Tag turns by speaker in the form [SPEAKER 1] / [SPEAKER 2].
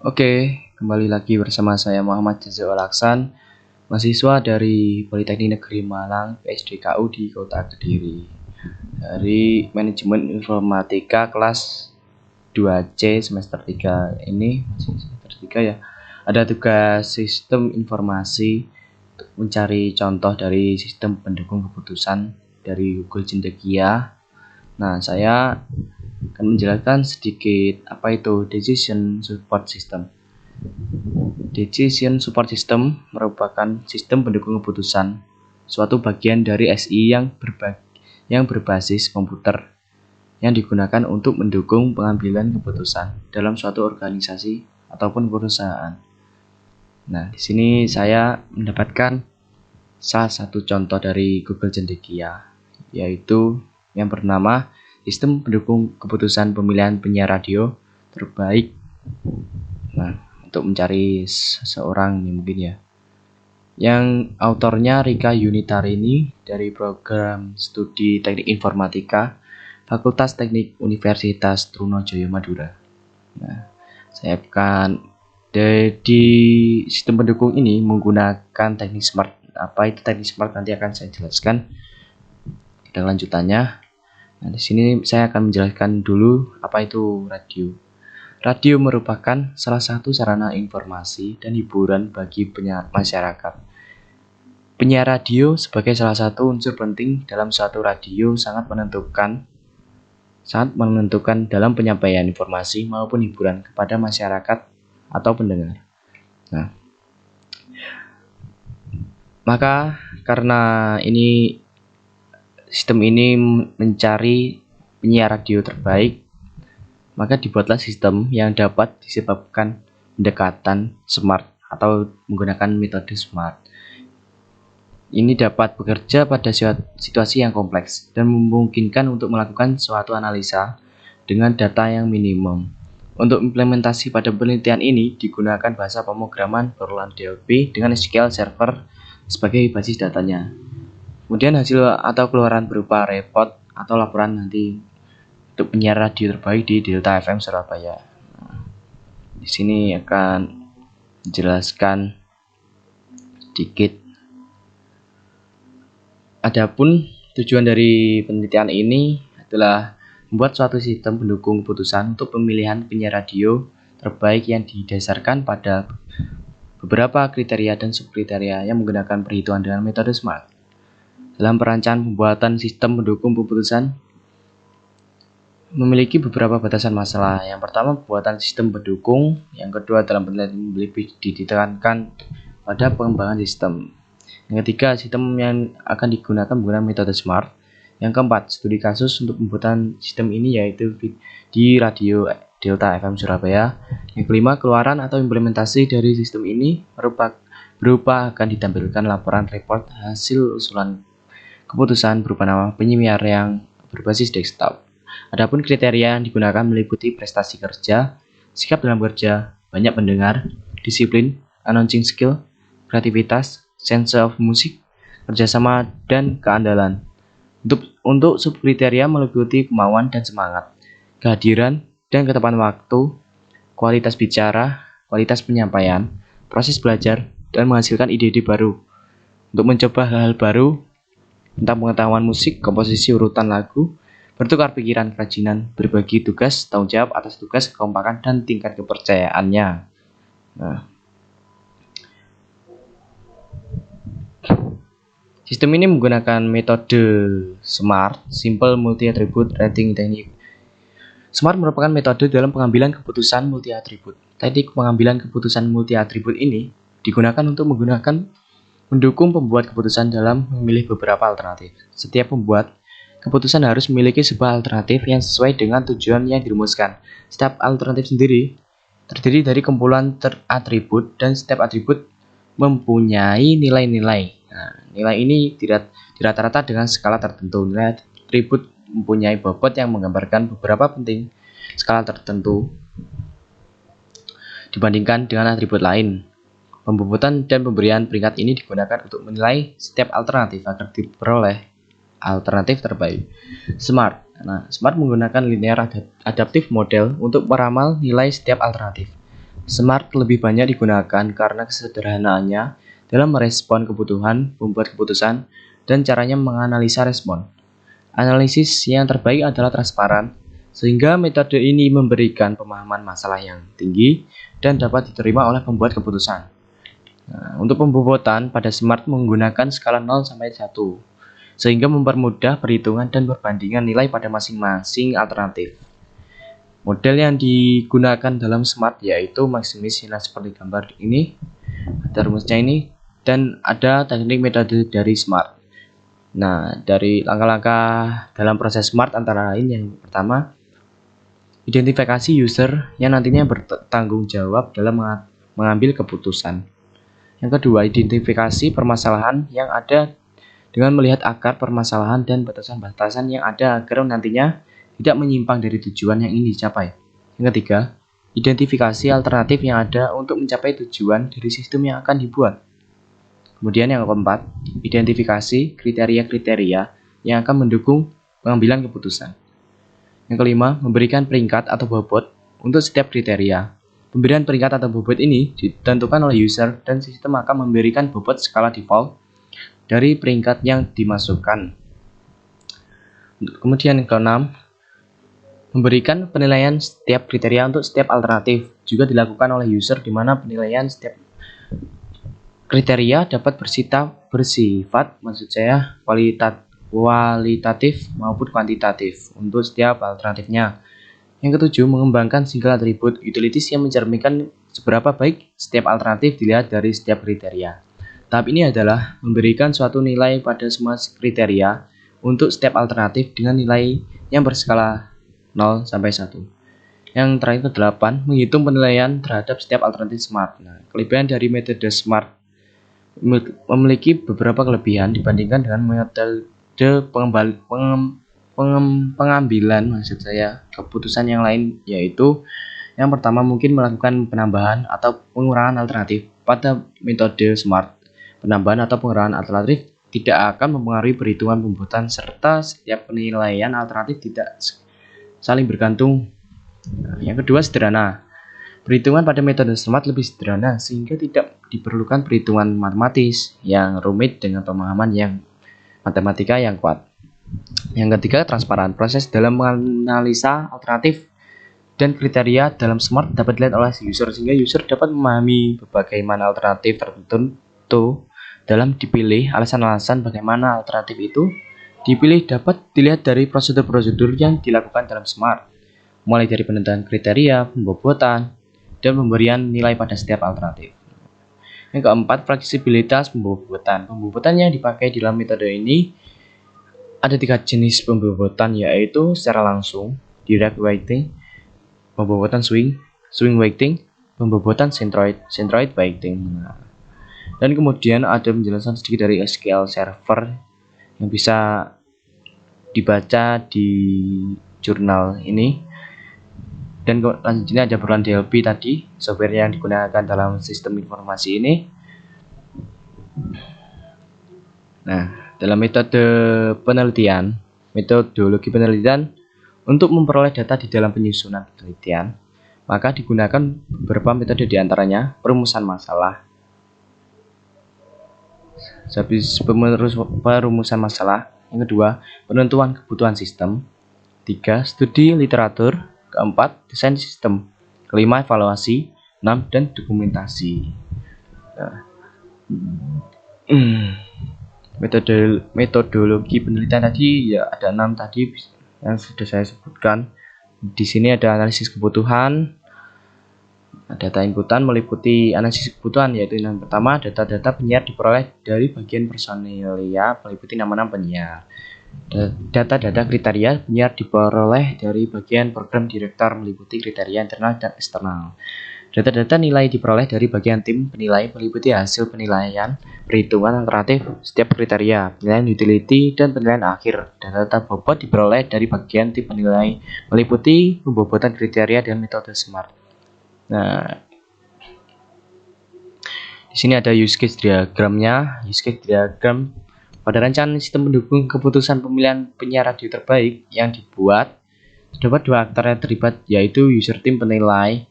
[SPEAKER 1] Oke, kembali lagi bersama saya Muhammad Jazaul Aksan, mahasiswa dari Politeknik Negeri Malang, PSDKU di Kota Kediri, dari Manajemen Informatika kelas 2C semester 3 ini, masih semester 3 ya. Ada tugas sistem informasi untuk mencari contoh dari sistem pendukung keputusan dari Google Cendekia. Nah, saya akan menjelaskan sedikit apa itu Decision Support System. Decision Support System merupakan sistem pendukung keputusan, suatu bagian dari SI yang berbasis komputer yang digunakan untuk mendukung pengambilan keputusan dalam suatu organisasi ataupun perusahaan. Nah, di sini saya mendapatkan salah satu contoh dari Google Cendekia, yaitu yang bernama Sistem Pendukung Keputusan Pemilihan Penyiar Radio Terbaik. Nah, untuk mencari seseorang nih mungkin ya. Yang autornya Rika Yunitarini dari program studi Teknik Informatika Fakultas Teknik Universitas Trunojoyo Madura. Nah, saya akan di sistem pendukung ini menggunakan teknik smart. Apa itu teknik smart nanti akan saya jelaskan pada lanjutannya. Nah, di sini saya akan menjelaskan dulu apa itu radio. Radio merupakan salah satu sarana informasi dan hiburan bagi masyarakat. Penyiar radio sebagai salah satu unsur penting dalam suatu radio sangat menentukan dalam penyampaian informasi maupun hiburan kepada masyarakat atau pendengar. Nah, maka karena sistem ini mencari penyiar radio terbaik, maka dibuatlah sistem yang dapat disebabkan pendekatan smart atau menggunakan metode smart. Ini dapat bekerja pada situasi yang kompleks dan memungkinkan untuk melakukan suatu analisa dengan data yang minimum. Untuk implementasi pada penelitian ini digunakan bahasa pemrograman berulang DLP dengan SQL Server sebagai basis datanya. Kemudian hasil atau keluaran berupa report atau laporan nanti untuk penyiar radio terbaik di Delta FM Surabaya. Di sini akan menjelaskan sedikit. Adapun tujuan dari penelitian ini adalah membuat suatu sistem pendukung keputusan untuk pemilihan penyiar radio terbaik yang didasarkan pada beberapa kriteria dan subkriteria yang menggunakan perhitungan dengan metode SMART. Dalam perancangan pembuatan sistem pendukung keputusan memiliki beberapa batasan masalah. Yang pertama, pembuatan sistem pendukung. Yang kedua, dalam penelitian lebih ditekankan pada pengembangan sistem. Yang ketiga, sistem yang akan digunakan menggunakan metode SMART. Yang keempat, studi kasus untuk pembuatan sistem ini yaitu di radio Delta FM Surabaya. Yang kelima, keluaran atau implementasi dari sistem ini berupa akan ditampilkan laporan report hasil usulan keputusan berupa nama penyiar yang berbasis desktop. Adapun kriteria yang digunakan meliputi prestasi kerja, sikap dalam kerja, banyak pendengar, disiplin, announcing skill, kreativitas, sense of music, kerjasama, dan keandalan. Untuk subkriteria meliputi kemauan dan semangat, kehadiran dan ketepatan waktu, kualitas bicara, kualitas penyampaian, proses belajar, dan menghasilkan ide-ide baru. Untuk mencoba hal-hal baru tentang pengetahuan musik, komposisi urutan lagu, bertukar pikiran, kerajinan, berbagi tugas, tanggung jawab atas tugas, kekompakan, dan tingkat kepercayaannya. Nah, sistem ini menggunakan metode SMART, Simple Multi-Attribute Rating Technique. SMART merupakan metode dalam pengambilan keputusan multi-atribut. Teknik pengambilan keputusan multi-atribut ini digunakan untuk mendukung pembuat keputusan dalam memilih beberapa alternatif. Setiap pembuat keputusan harus memiliki sebuah alternatif yang sesuai dengan tujuan yang dirumuskan. Setiap alternatif sendiri terdiri dari kumpulan atribut dan setiap atribut mempunyai nilai-nilai. Nah, nilai ini dirata-rata dengan skala tertentu. Nilai atribut mempunyai bobot yang menggambarkan beberapa penting skala tertentu dibandingkan dengan atribut lain. Pembobotan dan pemberian peringkat ini digunakan untuk menilai setiap alternatif agar diperoleh alternatif terbaik. SMART. Nah, SMART menggunakan linear adaptive model untuk meramal nilai setiap alternatif. SMART lebih banyak digunakan karena kesederhanaannya dalam merespon kebutuhan pembuat keputusan dan caranya menganalisa respon. Analisis yang terbaik adalah transparan, sehingga metode ini memberikan pemahaman masalah yang tinggi dan dapat diterima oleh pembuat keputusan. Nah, untuk pembobotan pada SMART menggunakan skala 0 sampai 1, sehingga mempermudah perhitungan dan perbandingan nilai pada masing-masing alternatif. Model yang digunakan dalam SMART yaitu maksimis seperti gambar ini, ada rumusnya ini, dan ada teknik metode dari SMART. Nah, dari langkah-langkah dalam proses SMART antara lain yang pertama, identifikasi user yang nantinya bertanggung jawab dalam mengambil keputusan. Yang kedua, identifikasi permasalahan yang ada dengan melihat akar permasalahan dan batasan-batasan yang ada agar nantinya tidak menyimpang dari tujuan yang ingin dicapai. Yang ketiga, identifikasi alternatif yang ada untuk mencapai tujuan dari sistem yang akan dibuat. Kemudian yang keempat, identifikasi kriteria-kriteria yang akan mendukung pengambilan keputusan. Yang kelima, memberikan peringkat atau bobot untuk setiap kriteria. Pemberian peringkat atau bobot ini ditentukan oleh user dan sistem akan memberikan bobot skala default dari peringkat yang dimasukkan. Kemudian yang keenam, memberikan penilaian setiap kriteria untuk setiap alternatif juga dilakukan oleh user, di mana penilaian setiap kriteria dapat bersifat kualitatif maupun kuantitatif untuk setiap alternatifnya. Yang ketujuh, mengembangkan single attribute utilities yang mencerminkan seberapa baik setiap alternatif dilihat dari setiap kriteria. Tahap ini adalah memberikan suatu nilai pada semua kriteria untuk setiap alternatif dengan nilai yang berskala 0 sampai 1. Yang terakhir ke-8, menghitung penilaian terhadap setiap alternatif SMART. Nah, kelebihan dari metode SMART memiliki beberapa kelebihan dibandingkan dengan metode pengambilan keputusan yang lain, yaitu yang pertama, mungkin melakukan penambahan atau pengurangan alternatif. Pada metode SMART, penambahan atau pengurangan alternatif tidak akan mempengaruhi perhitungan pembobotan serta setiap penilaian alternatif tidak saling bergantung. Nah, yang kedua, sederhana. Perhitungan pada metode SMART lebih sederhana sehingga tidak diperlukan perhitungan matematis yang rumit dengan pemahaman yang matematika yang kuat. Yang ketiga, transparan. Proses dalam menganalisa alternatif dan kriteria dalam SMART dapat dilihat oleh user, sehingga user dapat memahami bagaimana alternatif tertentu dalam dipilih. Alasan-alasan bagaimana alternatif itu dipilih dapat dilihat dari prosedur-prosedur yang dilakukan dalam SMART, mulai dari penentuan kriteria, pembobotan, dan pemberian nilai pada setiap alternatif. Yang keempat, fleksibilitas pembobotan. Pembobotan yang dipakai dalam metode ini ada 3 jenis pembobotan, yaitu secara langsung, direct weighting, pembobotan swing weighting, pembobotan centroid weighting. Dan kemudian ada penjelasan sedikit dari SQL Server yang bisa dibaca di jurnal ini. Dan selanjutnya ada perubahan DLP tadi, software yang digunakan dalam sistem informasi ini. Nah, dalam metodologi penelitian untuk memperoleh data di dalam penyusunan penelitian, maka digunakan beberapa metode, diantaranya perumusan masalah. Perumusan masalah. Yang kedua, penentuan kebutuhan sistem. 3, studi literatur. Keempat, desain sistem. Kelima, evaluasi. 6, dan dokumentasi. Nah, metodologi penelitian tadi ya ada 6 tadi yang sudah saya sebutkan. Di sini ada analisis kebutuhan, data inputan meliputi analisis kebutuhan, yaitu yang pertama, data-data penyiar diperoleh dari bagian personalia meliputi nama-nama penyiar. Data-data kriteria penyiar diperoleh dari bagian program direktur meliputi kriteria internal dan eksternal. Data-data nilai diperoleh dari bagian tim penilai meliputi hasil penilaian, perhitungan alternatif setiap kriteria, penilaian utility, dan penilaian akhir. Data-data bobot diperoleh dari bagian tim penilai meliputi pembobotan kriteria dengan metode SMART. Nah, di sini ada use case diagramnya. Use case diagram pada rancangan sistem pendukung keputusan pemilihan penyiar radio terbaik yang dibuat, terdapat 2 aktor yang terlibat, yaitu user tim penilai